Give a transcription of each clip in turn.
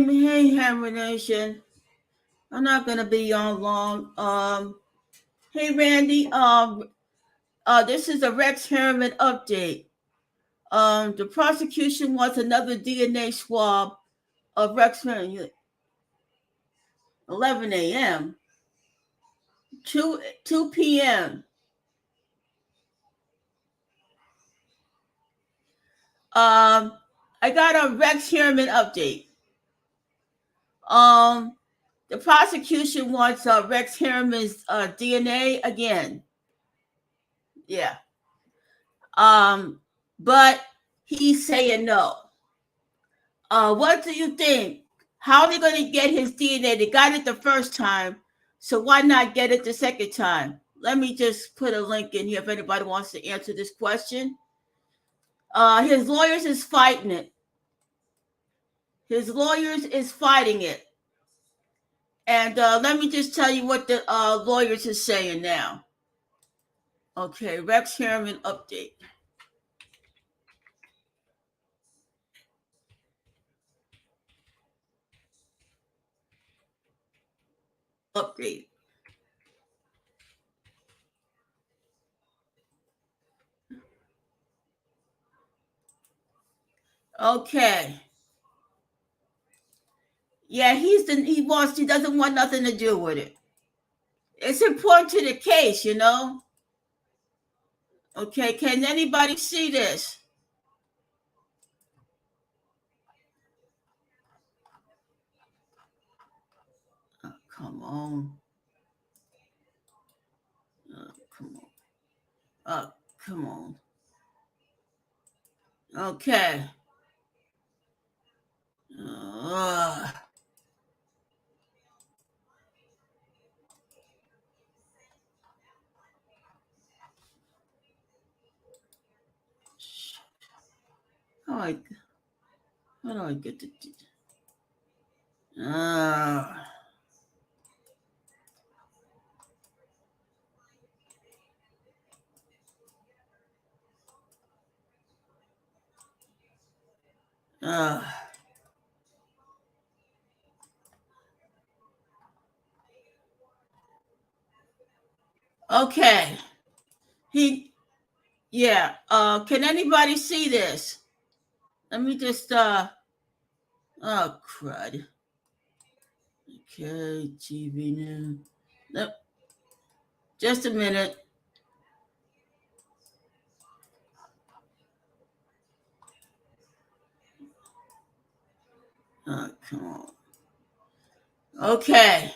Hey, Hammer Nation. I'm not gonna be on long. Hey, Randy. This is a Rex Harriman update. The prosecution wants another DNA swab of Rex Harriman. 11 a.m. 2 p.m. I got a Rex Harriman update. The prosecution wants Rex Harriman's DNA again. Yeah. But he's saying no. What do you think? How are they going to get his DNA? They got it the first time, so why not get it the second time? Let me just put a link in here if anybody wants to answer this question. His lawyers is fighting it. His lawyers is fighting it. And let me just tell you what the lawyers is saying now. Okay, Rex Harriman update. Update. Okay. Yeah, he doesn't want nothing to do with it. It's important to the case, you know. Okay, can anybody see this? Oh, come on. Oh, come on. Oh, come on. Okay. Uh, how do I get the... okay. Yeah. Can anybody see this? Let me just, oh, crud. Okay, TV news. Nope. Just a minute. Oh, come on. Okay.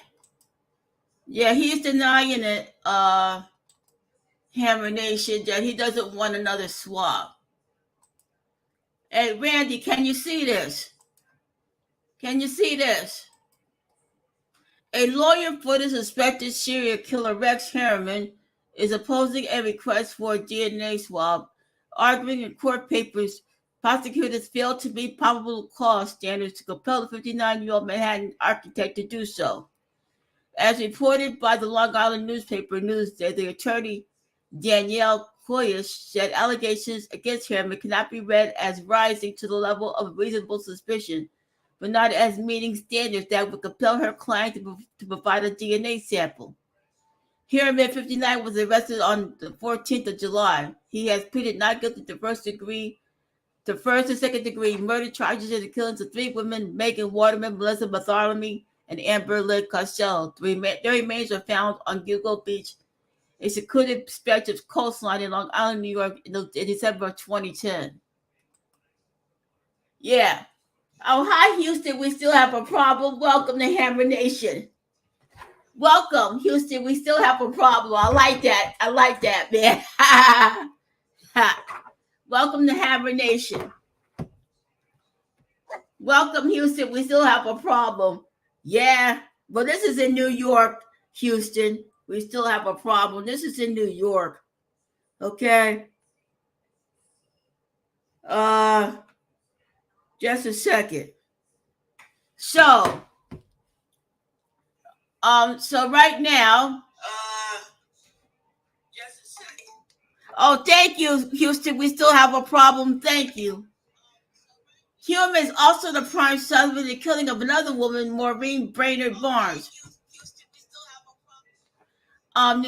Yeah, he's denying it, Hammer Nation, that he doesn't want another swab. Hey, Randy, can you see this? Can you see this? A lawyer for the suspected serial killer Rex Harriman is opposing a request for a DNA swab, arguing in court papers prosecutors failed to meet probable cause standards to compel the 59-year-old Manhattan architect to do so. As reported by the Long Island newspaper Newsday, the attorney Danielle Koyish said allegations against Harriman cannot be read as rising to the level of reasonable suspicion, but not as meeting standards that would compel her client to provide a DNA sample. Harriman, 59, was arrested on the 14th of July. He has pleaded not guilty to first and second degree murder charges in the killings of three women: Megan Waterman, Melissa Bartholomew, and Amber Lynn Costello. Their remains were found on Gilgo Beach, a secluded stretch of coastline in Long Island, New York, in December of 2010. Yeah. Oh, hi, Houston. We still have a problem. Welcome to Hammer Nation. Welcome, Houston. We still have a problem. I like that, man. Welcome to Hammer Nation. Welcome, Houston. We still have a problem. Yeah. Well, this is in New York, Houston. We still have a problem. This is in New York. Okay. Just a second. So right now, just a second. Oh, thank you, Houston. We still have a problem. Thank you. Heuermann is also the prime suspect in the killing of another woman, Maureen Brainerd Barnes. Um,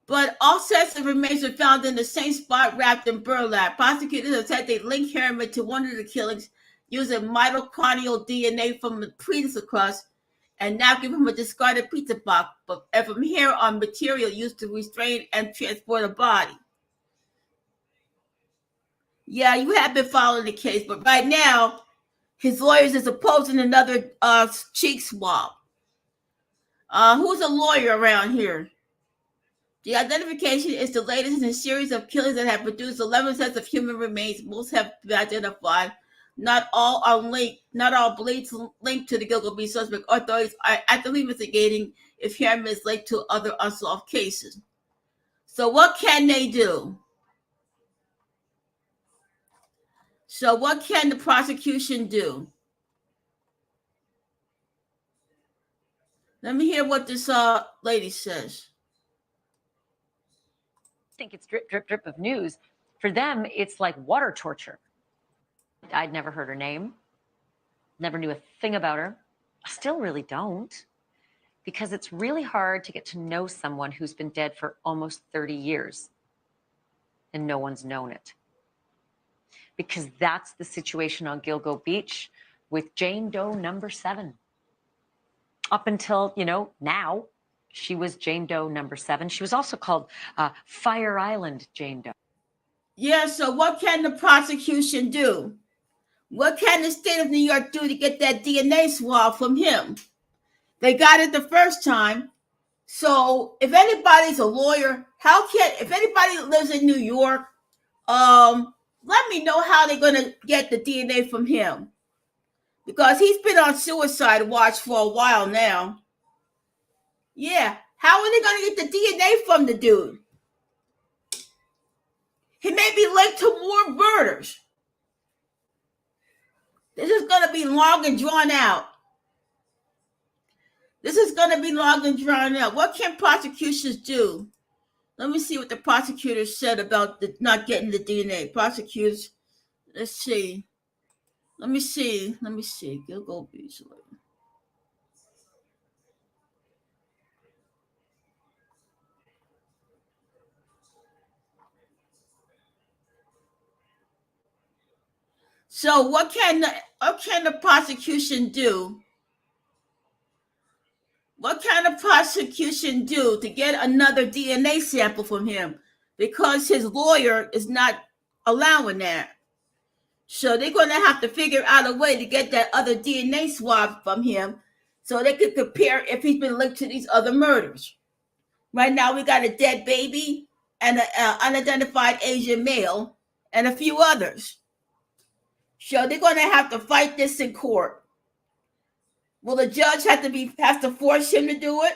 but all sets of remains were found in the same spot wrapped in burlap. Prosecutors have said they linked Heuermann to one of the killings using mitochondrial DNA from the pizza crust and napkin from a discarded pizza box, and from hair on material used to restrain and transport a body. Yeah, you have been following the case, but right now, his lawyers is opposing another cheek swab. Who's a lawyer around here? The identification is the latest in a series of killings that have produced 11 sets of human remains. Most have been identified. Not all are linked. Not all bleeds linked to the Gilgo suspect. Authorities are actively investigating if Heuermann is linked to other unsolved cases. So what can they do? So what can the prosecution do? Let me hear what this lady says. I think it's drip, drip, drip of news. For them, it's like water torture. I'd never heard her name, never knew a thing about her. I still really don't, because it's really hard to get to know someone who's been dead for almost 30 years and no one's known it. Because that's the situation on Gilgo Beach with Jane Doe number 7. Up until, now, she was Jane Doe number 7. She was also called Fire Island Jane Doe. Yeah, so what can the prosecution do? What can the state of New York do to get that DNA swab from him? They got it the first time. So if anybody's a lawyer, if anybody lives in New York, let me know how they're gonna get the DNA from him. Because he's been on suicide watch for a while now. Yeah. How are they gonna get the DNA from the dude? He may be linked to more murders. This is gonna be long and drawn out. What can prosecutions do? Let me see what the prosecutors said about not getting the DNA. Prosecutors, let's see. Let me see. Gilgo Beach. So what can the prosecution do? What can the prosecution do to get another DNA sample from him? Because his lawyer is not allowing that. So they're going to have to figure out a way to get that other DNA swab from him so they could compare if he's been linked to these other murders. Right now, we got a dead baby and an unidentified Asian male and a few others. So they're going to have to fight this in court. Will the judge has to force him to do it?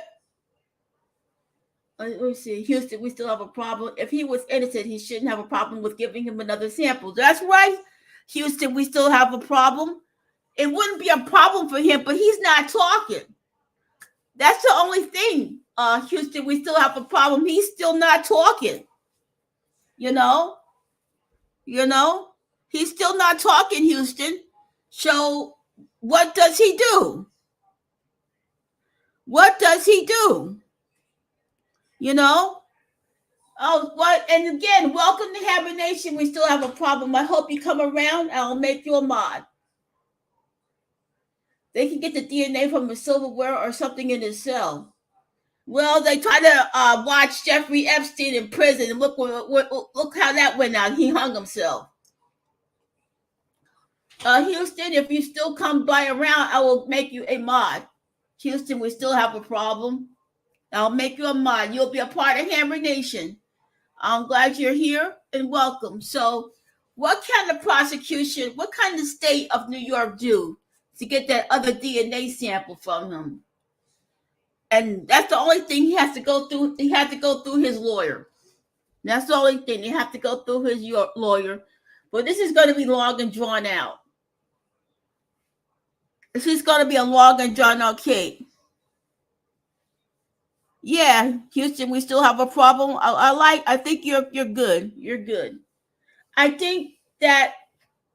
Let me see. Houston, we still have a problem. If he was innocent, he shouldn't have a problem with giving him another sample. That's right. Houston, we still have a problem. It wouldn't be a problem for him, but he's not talking. That's the only thing. Houston, we still have a problem. He's still not talking. He's still not talking, Houston. So what does he do? Oh, what? And again, welcome to Hammer Nation. We still have a problem. I hope you come around. I'll make you a mod. They can get the DNA from a silverware or something in his cell. Well, they tried to watch Jeffrey Epstein in prison, and look how that went out. He hung himself. Houston, if you still come by around, I will make you a mod. Houston, we still have a problem. I'll make you a mod. You'll be a part of Hammer Nation. I'm glad you're here and welcome. So, what kind of state of New York do to get that other DNA sample from him? And that's the only thing he has to go through. He had to go through his lawyer. That's the only thing. He have to go through his lawyer. But this is going to be long and drawn out. This is going to be a long and drawn out case. Yeah, Houston, we still have a problem. I think you're good. You're good. I think that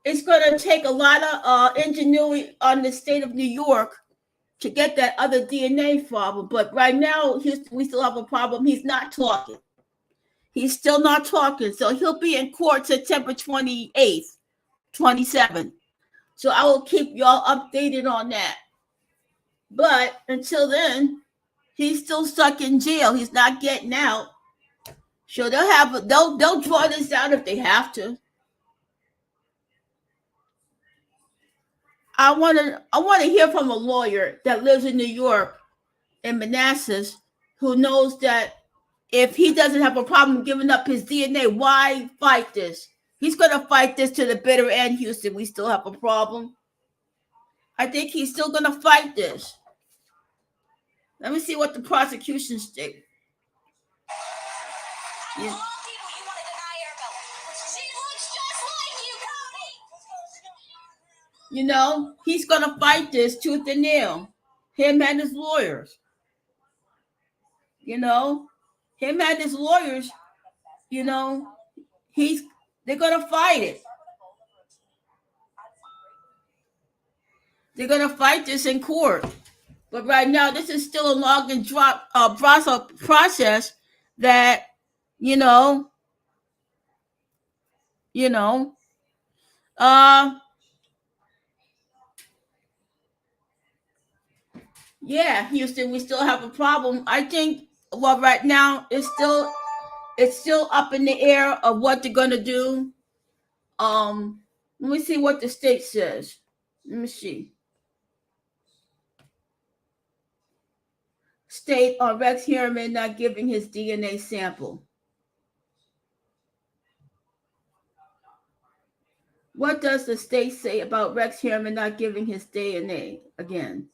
it's going to take a lot of ingenuity on the state of New York to get that other DNA problem. But right now, we still have a problem. He's not talking. He's still not talking. So he'll be in court September 28th, 27th. So I will keep y'all updated on that. But until then, he's still stuck in jail. He's not getting out. So they'll draw this out if they have to. I want to hear from a lawyer that lives in New York in Manassas who knows that if he doesn't have a problem giving up his DNA, why fight this? He's going to fight this to the bitter end, Houston. We still have a problem. I think he's still going to fight this. Let me see what the prosecution state. Yeah. You know, he's going to fight this tooth and nail. Him and his lawyers. You know, him and his lawyers, you know, they're going to fight it. They're going to fight this in court. But right now, this is still a log and drop process that, yeah, Houston, we still have a problem. I think, well, right now, it's still up in the air of what they're going to do. Let me see what the state says. Let me see. State on Rex Heuermann not giving his DNA sample. What does the state say about Rex Heuermann not giving his DNA again?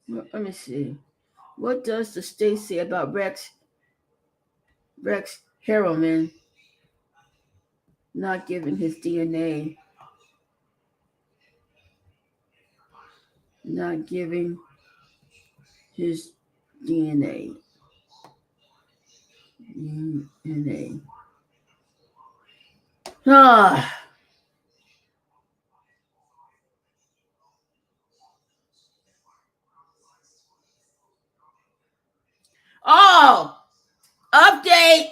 Let me see. What does the state say about Rex Heuermann not giving his DNA? Not giving his DNA. DNA. Oh, update.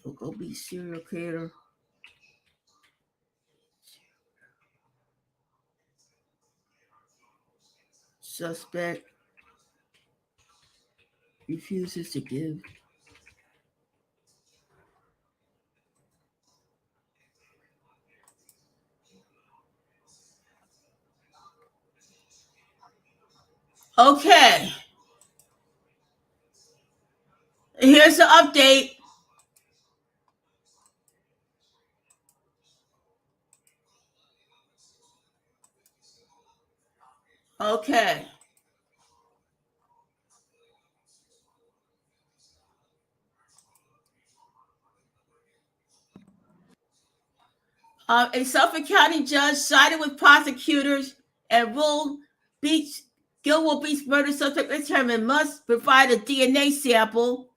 He'll go be serial killer. Suspect refuses to give. Okay. Here's the update. Okay. A Suffolk County judge sided with prosecutors and ruled Gilmore Beach murder suspect Rex Heuermann must provide a DNA sample,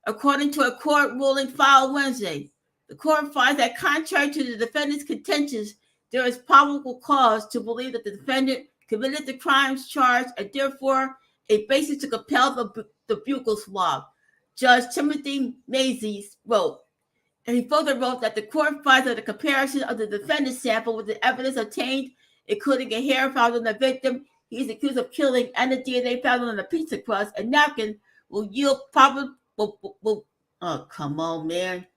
according to a court ruling filed Wednesday. The court finds that contrary to the defendant's contentions, there is probable cause to believe that the defendant committed the crimes charged and therefore a basis to compel the buccal swab. Judge Timothy Mazies wrote. And he further wrote that the court finds that a comparison of the defendant's sample with the evidence obtained, including a hair found on the victim he is accused of killing and the DNA found on the pizza crust and napkin, will yield oh, come on, man.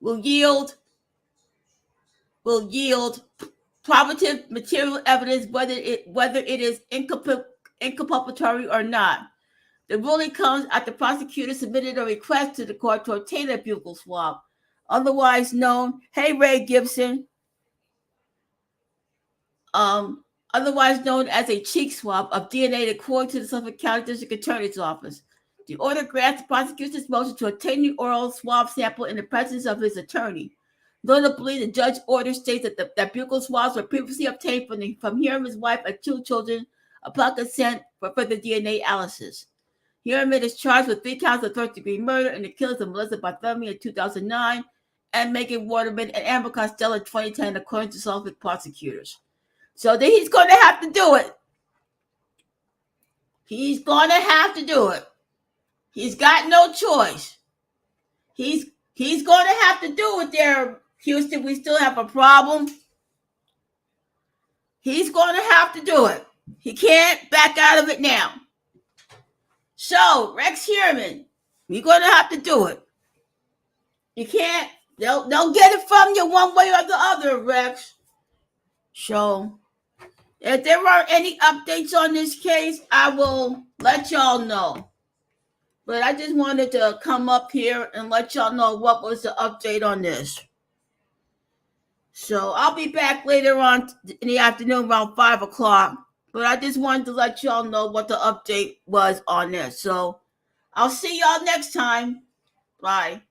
Will yield probative material evidence whether it is inculpatory or not. The ruling comes after prosecutors submitted a request to the court to obtain a buccal swab, otherwise known, hey Ray Gibson, otherwise known as a cheek swab of DNA, according to the Suffolk County District Attorney's Office. The order grants the prosecutor's motion to obtain the oral swab sample in the presence of his attorney. Notably, the judge order states that buccal swabs were previously obtained from Heuermann's wife and 2 children upon consent for further DNA analysis. Heuermann is charged with 3 counts of third-degree murder in the killings of Melissa Bartholomew in 2009 and Megan Waterman and Amber Costello in 2010, according to Suffolk prosecutors. So he's going to have to do it. He's going to have to do it. He's got no choice. He's going to have to do it there, Houston. We still have a problem. He's going to have to do it. He can't back out of it now. So, Rex Heuermann, you're going to have to do it. You can't. They'll get it from you one way or the other, Rex. So, if there are any updates on this case, I will let y'all know. But I just wanted to come up here and let y'all know what was the update on this. So I'll be back later on in the afternoon around 5 o'clock. But I just wanted to let y'all know what the update was on this. So I'll see y'all next time. Bye.